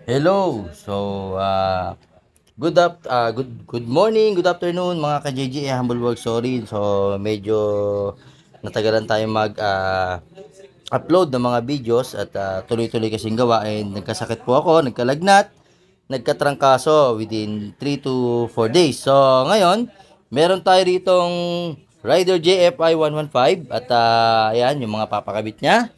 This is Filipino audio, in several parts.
Hello. Good morning, good afternoon mga ka-JJ Humble Work. Sorry. So medyo natagalan tayo upload ng mga videos at tuloy-tuloy kasing gawa nagkasakit po ako, nagkalagnat, nagkatrangkaso within 3 to 4 days. So ngayon, meron tayo ritong Rider JFI 115 at ayan yung mga papakabit niya.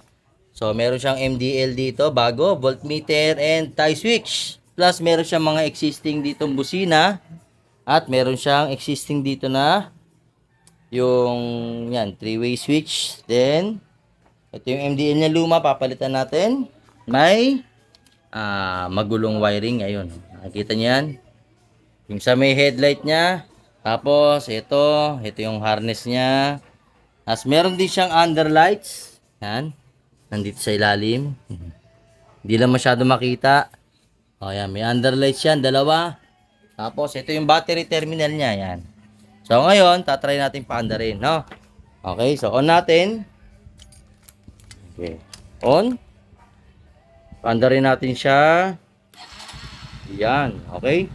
So, meron siyang MDL dito, bago, voltmeter and tie switch. Plus, meron siyang mga existing ditong busina. At meron siyang existing dito na yung, yan, three-way switch. Then, ito yung MDL niya luma, papalitan natin. May magulong wiring, ayun. Nakikita niyo yan. Yung sa may headlight niya. Tapos, ito yung harness niya. Tapos, meron din siyang underlights. Yan. Nandito sa ilalim. Hindi lang masyado makita. O yan, may underlights yan, dalawa. Tapos, ito yung battery terminal niya, yan. So, ngayon, tatry natin paandarin, no? Okay, so on natin. Okay, on. Paandarin natin siya. Yan, okay.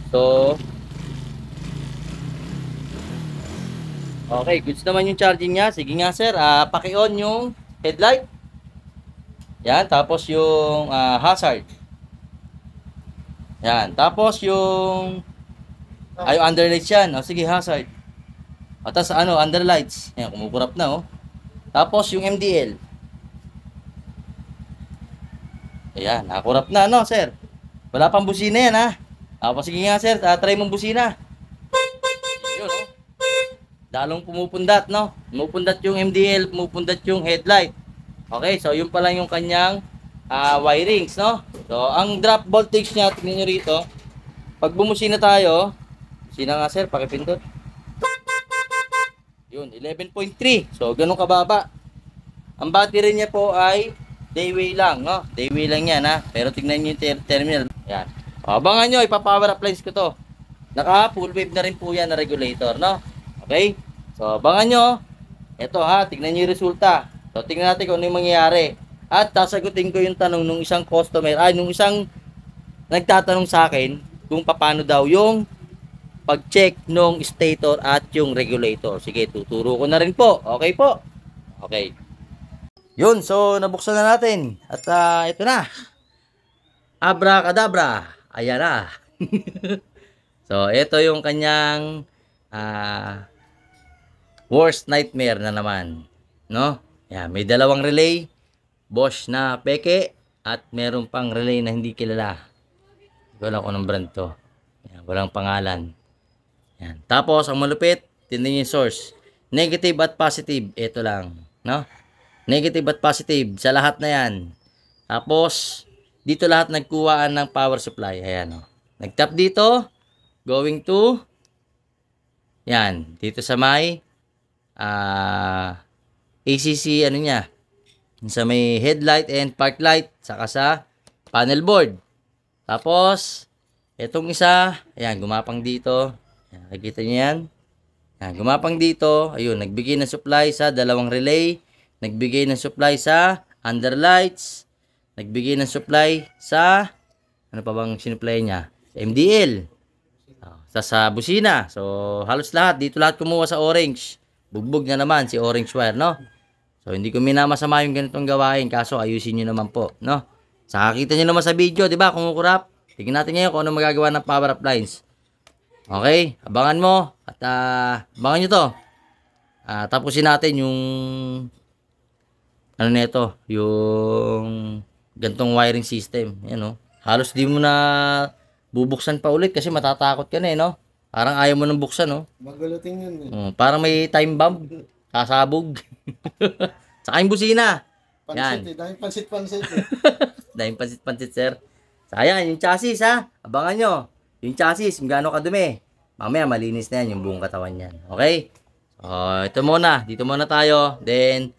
So, okay, goods naman yung charging niya. Sige nga, sir, paki-on yung headlight. Yan, tapos yung hazard. Yan, tapos yung underlights yan. O sige, hazard. O tapos underlights. Yan, kumukurap na Tapos yung MDL. Ayan, nakurap na sir. Wala pang busina yan Tapos sige nga sir, try mong busina. Yun Dalong pumupundat Pumupundat yung MDL, pumupundat yung headlight. Okay, so yun pa lang yung kanyang wirings, So, ang drop voltage niya, tingnan nyo rito. Pag bumusina tayo, busina nga sir, pakipindot. Yun, 11.3. So, ganun kababa. Ang battery niya po ay dayway lang, Dayway lang yan, Pero tingnan nyo yung terminal. Yan. Abangan nyo, ipapower appliance ko to. Naka full wave na rin po yan na regulator, Okay? So, abangan nyo. Ito tingnan nyo yung resulta. So, tingnan natin kung ano yung mangyayari. At sasagutin ko yung tanong nung isang customer, nung isang nagtatanong sa akin kung paano daw yung pag-check nung stator at yung regulator. Sige, tuturo ko na rin po. Okay po? Okay. Yun, so nabuksan na natin. At ito na. Abracadabra. Ayan na. So, ito yung kanyang worst nightmare na naman. Yan, may dalawang relay. Bosch na peke. At meron pang relay na hindi kilala. Hindi ko alam kung anong brand to. Yan, walang pangalan. Yan. Tapos, ang malupit, tingnan yung source. Negative at positive. Ito lang. Negative at positive. Sa lahat na yan. Tapos, dito lahat nagkuhaan ng power supply. Ayan, Nag-tap dito. Going to. Yan. Dito sa may ACC, niya. Sa may headlight and park light. Saka sa panel board. Tapos, itong isa. Ayan, gumapang dito. Ayan, nakikita niyo yan. Ayan, gumapang dito. Ayun, nagbigay ng supply sa dalawang relay. Nagbigay ng supply sa underlights. Nagbigay ng supply sa, ano pa bang sinupply niya? MDL. Sa busina. So, halos lahat. Dito lahat kumuha sa orange. Bugbog na naman si orange wire, So, hindi ko minamasama yung ganitong gawain. Kaso, ayusin nyo naman po, Sa kakita nyo naman sa video, di ba? Kumukurap. Tingnan natin ngayon kung ano magagawa ng power appliance. Okay? Abangan mo. At abangan nyo to. Tapusin natin yung ano nito, yung gantong wiring system. Yan, Halos di mo na bubuksan pa ulit kasi matatakot ka na, Parang ayaw mo nang buksan, Magulutin yun. Parang may time bomb. Kasabog. Saka yung busina. Yan. Pansit dahil pansit-pansit Dahil pansit-pansit, sir. Sayang, yung chassis, Abangan nyo. Yung chassis, kung gaano kadumi. Mamaya, malinis na yan yung buong katawan yan. Okay? Ito muna. Dito muna tayo. Then,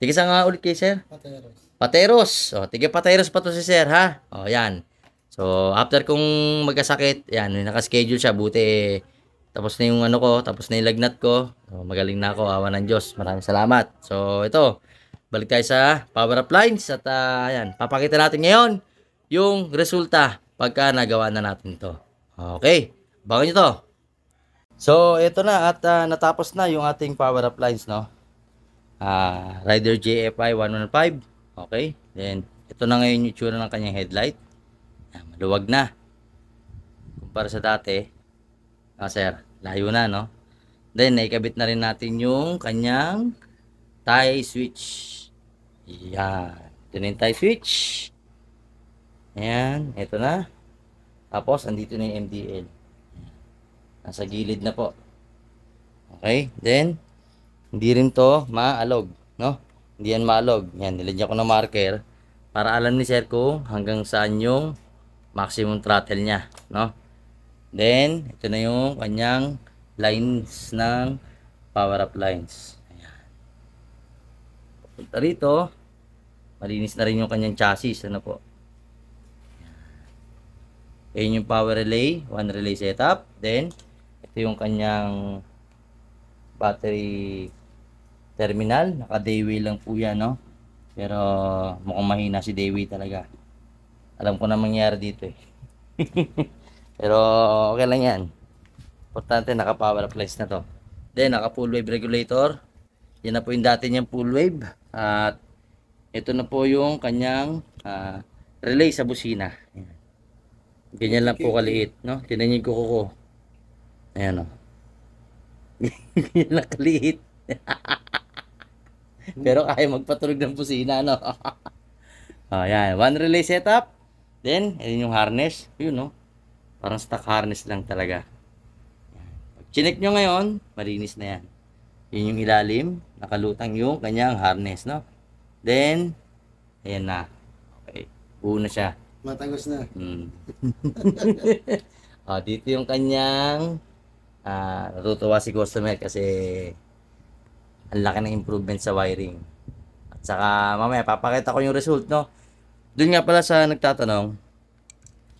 tiga nga ulit kay sir? Pateros. Pateros. Tiga Pateros pa to si sir, ha? Yan. So, after kung magkasakit, yan, nakaschedule siya. Buti, tapos na yung tapos na yung lagnat ko. Magaling na ako, awa ng Diyos. Maraming salamat. So, ito. balik tayo sa power up lines at ayan, papakita natin ngayon yung resulta pagka nagawa na natin to. Okay, abangan nyo to. So, ito na at natapos na yung ating power up lines, no? Rider JFI 115. Okay, then ito na ngayon yung tsura ng kanyang headlight. Maluwag na kumpara sa dati. Sir, layo na, no? Then, naikabit na rin natin yung kanyang tie switch. Yan. Ito na yung tie switch. Ayan. Ito na. Tapos, andito na yung MDL. Nasa gilid na po. Okay. Then, hindi rin to maalog, no? Hindi yan maalog. Yan. Nilagyan ko ng marker para alam ni sir kung hanggang saan yung maximum throttle niya, no? Then, ito na yung kanyang lines ng power up lines. Ayan. Punta rito, malinis na rin yung kanyang chassis. Ano po? Ayan yung power relay, one relay setup. Then, ito yung kanyang battery terminal. Naka Daewoo lang po yan, no? Pero mukhang mahina si Daewoo talaga. Alam ko na mangyari dito eh. Pero okay lang yan. Importante naka power up lines na to. Then naka full wave regulator. Yan na po yung dati niyang full wave. At ito na po yung kanyang relay sa busina. Ayan. Ganyan lang po kaliit, no? Tinan niyo yung kuko ko. Ayan, o. Ganyan lang kaliit. Pero kaya magpatunog ng busina, no? Ayan, one relay setup. Then, ayun yung harness. Yun, no? Parang stock harness lang talaga. Pag chinek nyo ngayon, malinis na yan. Yun yung ilalim. Nakalutang yung kanyang harness, no? Then, ayan na. Okay. Buo na siya. Matagos na. Dito yung kanyang natutuwa si customer kasi ang laki ng improvement sa wiring. At saka mamaya papakita ko yung result, no? Doon nga pala sa nagtatanong,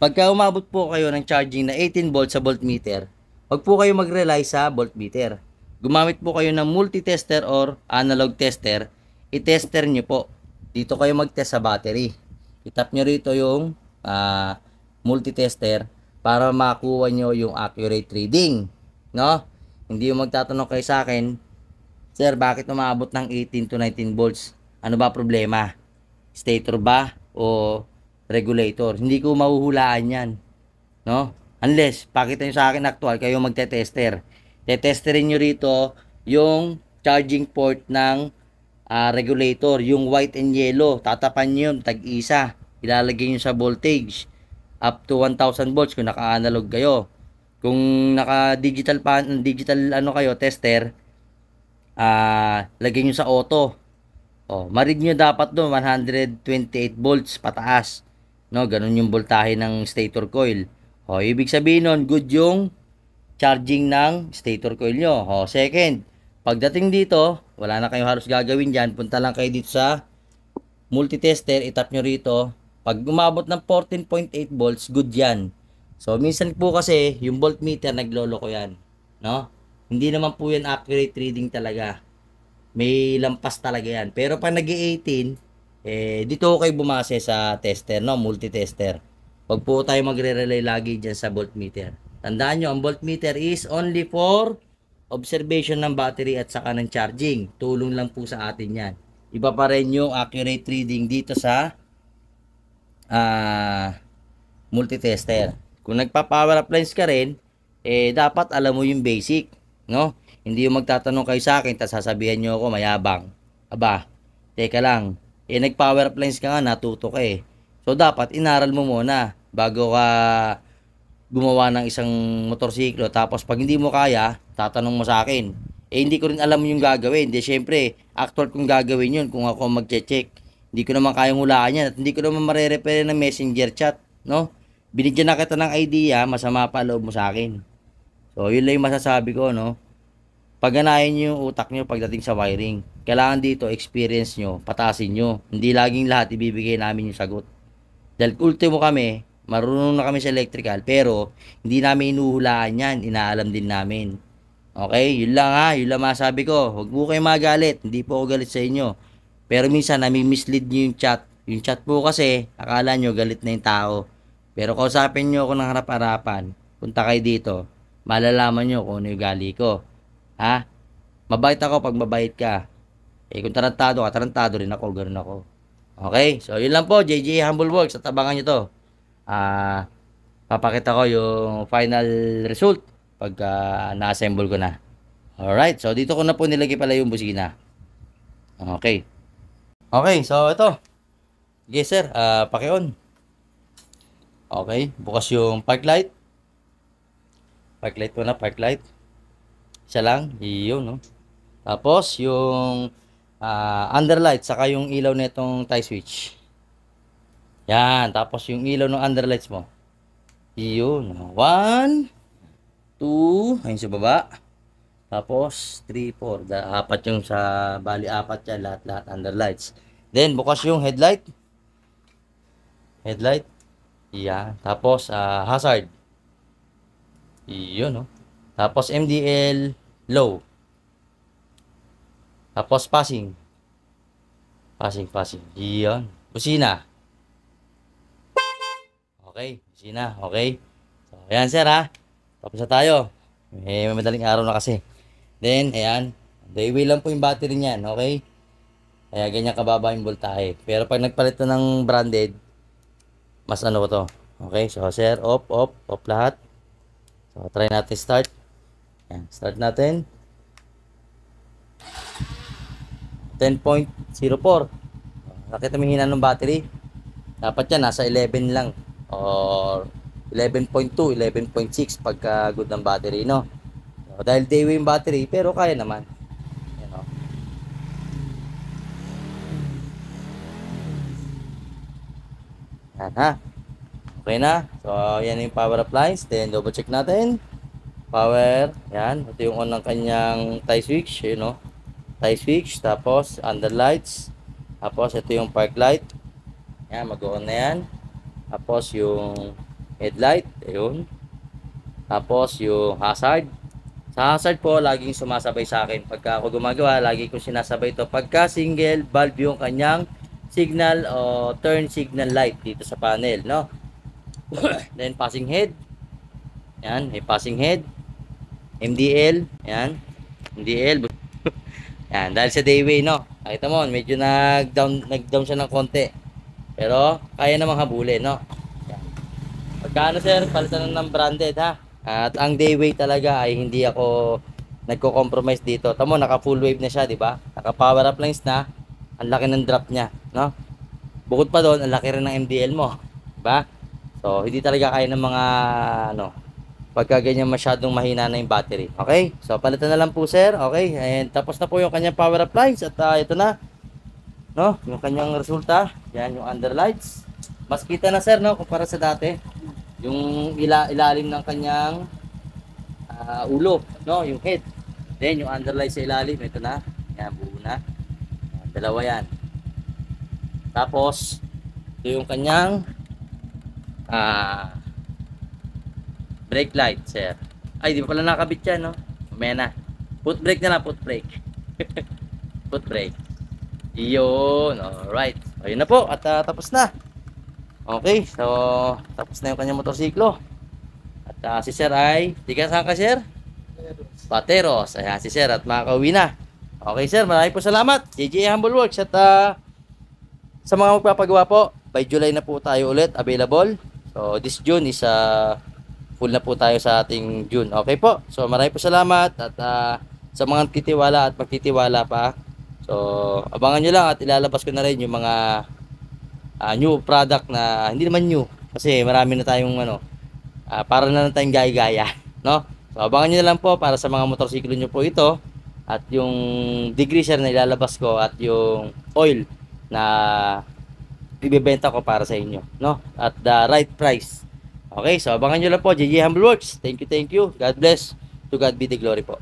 pagka umabot po kayo ng charging na 18 volts sa voltmeter, wag po kayo mag-rely sa voltmeter. Gumamit po kayo ng multi-tester or analog tester. I-tester nyo po. Dito kayo mag-test sa battery. I-tap nyo rito yung multi-tester para makuha nyo yung accurate reading. No? Hindi yung magtatanong kayo sa akin, sir, bakit umabot ng 18 to 19 volts? Ano ba problema? Stator ba o regulator? Hindi ko mahuhulaan yan. No? Unless, pakita nyo sa akin actual, kayo magte-tester. Tetesterin nyo rito yung charging port ng regulator, yung white and yellow. Tatapan nyo yun, tag-isa. Ilalagay nyo sa voltage. Up to 1000 volts kung naka-analog kayo. Kung naka-digital kayo, tester, lagay nyo sa auto. Marig nyo dapat doon 128 volts pataas. No, ganun yung voltahe ng stator coil. Ibig sabihin nun, good yung charging ng stator coil nyo. Second, pagdating dito, wala na kayong halos gagawin dyan. Punta lang kayo dito sa multi-tester, itap nyo rito. Pag umabot ng 14.8 volts, good yan. So, minsan po kasi, yung voltmeter, nagloloko yan. No? Hindi naman po yan accurate reading talaga. May lampas talaga yan. Pero pag nag-18, dito kayo bumase sa tester, no? Multi-tester. Wag po tayo magre-relay lagi dyan sa voltmeter. Tandaan nyo, ang voltmeter is only for observation ng battery at saka ng charging. Tulong lang po sa atin yan. Iba pa rin yung accurate reading dito sa multi-tester. Kung nagpa-power up lines ka rin, dapat alam mo yung basic, no? Hindi yung magtatanong kayo sa akin, tapos sasabihan nyo ako mayabang. Aba, teka lang. Nag-power up lines ka nga, natuto ka eh. So, dapat inaral mo muna bago ka gumawa ng isang motorsiklo. Tapos, pag hindi mo kaya, tatanong mo sa akin. Hindi ko rin alam yung gagawin. Syempre, actual kong gagawin yun kung ako mag-check. Hindi ko naman kayang hulaan yan at hindi ko naman mare-repair ng messenger chat, no? Binigyan na kita ng idea, masama pa loob mo sa akin. So, yun lang yung masasabi ko, no? Pagganahin nyo yung utak nyo pagdating sa wiring. Kailangan dito, experience nyo, patasin nyo. Hindi laging lahat ibibigay namin yung sagot. Dahil ultimo kami, marunong na kami sa electrical, pero hindi namin inuhulaan yan, inaalam din namin. Okay, yun lang ha, yun lang masabi ko. Huwag po kayo magalit, hindi po ako galit sa inyo. Pero minsan, nami-mislead nyo yung chat. Yung chat po kasi, akala nyo galit na yung tao. Pero kausapin nyo ako ng harap-harapan, punta kayo dito, malalaman nyo kung ano yung gali ko. Ha? Mabait ako pag mabait ka. Eh, kung tarantado ka, tarantado rin ako, ganoon ako. Okay? So, yun lang po, JJ Humble Works. At abangan nyo to. Papakita ko yung final result pagka na-assemble ko na. Alright, so dito ko na po nilagay pala yung busina. Okay. Okay, so ito. Yes sir, paki-on. Okay, bukas yung park light. Park light po na, park light. Isa lang, yun no. Tapos yung underlight, saka yung ilaw nitong tie switch. Yan, tapos yung ilaw ng underlights mo. Yun. 1, 2, ayun sa baba. Tapos 3, 4. Apat yung sa bali apat yan, lahat underlights. Then bukas yung headlight. Headlight. Yan. Tapos hazard. Yun, no. Tapos MDL low. Tapos passing. Passing. Yan. Busina. Okay, busina, okay. So, ayan sir ha. Tapos na tayo. May madaling araw na kasi. Then, ayan. Dayway lang po yung battery niyan, okay? Kaya ganyan kababa yung voltahe. Pero pag nagpalit na ng branded, mas ano ko to. Okay, so sir, off lahat. So, try natin start. Ayan, start natin. 10.04. Nakita mo yung hina ng battery. Dapat yan, nasa 11 lang. Or 11.2, 11.6 pagka good ng battery, no? So, dahil dayway yung battery, pero kaya naman. Yan, no? Yan, ha? Okay na. So, yan yung power appliance. Then, double check natin. Power. Yan. Ito yung on ng kanyang tie switch. Yun, no? Tie switch. Tapos, underlights. Tapos, ito yung park light. Yan, mag-on na yan. Tapos yung headlight, ayun. Tapos yung hazard. Sa hazard po, laging sumasabay sa akin. Pagka ako gumagawa, lagi ko sinasabay ito. Pagka single valve yung kanyang signal o turn signal light dito sa panel, no? Then passing head. Yan, may passing head. MDL, yan. MDL. Yan, dahil sa dayway, no? Nakita mo, medyo nag-down siya ng konti. Pero, kaya namang habulin, no? Pagkano, sir, palitan ng branded, ha? At ang dayway talaga ay hindi ako nagko-compromise dito. Tamo, naka full wave na siya, di ba? Naka power appliance na. Ang laki ng drop niya, no? Bukod pa doon, ang laki rin ng MDL mo, di ba? So, hindi talaga kaya ng mga, ano, pagka ganyan masyadong mahina na yung battery. Okay? So, palitan na lang po, sir. Okay? And tapos na po yung kanyang power appliance. At ito na. No, yung kanyang resulta, yan yung underlights. Mas kita na sir, no, kumpara sa dati. Yung ilalim ng kanyang ulo, no, yung head. Then yung underlights sa ilalim, ito na. Yan, buo na. Yan, dalawa yan. Tapos, ito yung kanyang brake light, sir. Ay, di pa pala nakabit yan, no? Mamaya na. Foot brake na lang, foot brake. Foot brake. Iyon, alright. Ayun na po, at tapos na. Okay, so tapos na yung kanyang motorsiklo. At si sir ay, tiga saan ka sir? Pateros. Ayan si sir at makakauwi na. Okay sir, maraming po salamat. JJ Humble Works. At sa mga magpapagawa po, by July na po tayo ulit available. So this June is full na po tayo sa ating June. Okay po, so maraming po salamat. At sa mga titiwala at magtitiwala pa, so, abangan nyo lang at ilalabas ko na rin yung mga new product na hindi naman new. Kasi marami na tayong para na lang tayong gaya-gaya. No? So, abangan nyo na lang po para sa mga motorsiklo nyo po ito. At yung degreaser na ilalabas ko at yung oil na ibibenta ko para sa inyo. No? At the right price. Okay, so abangan nyo lang po. JJ Humble Works. Thank you. God bless. To God be the glory po.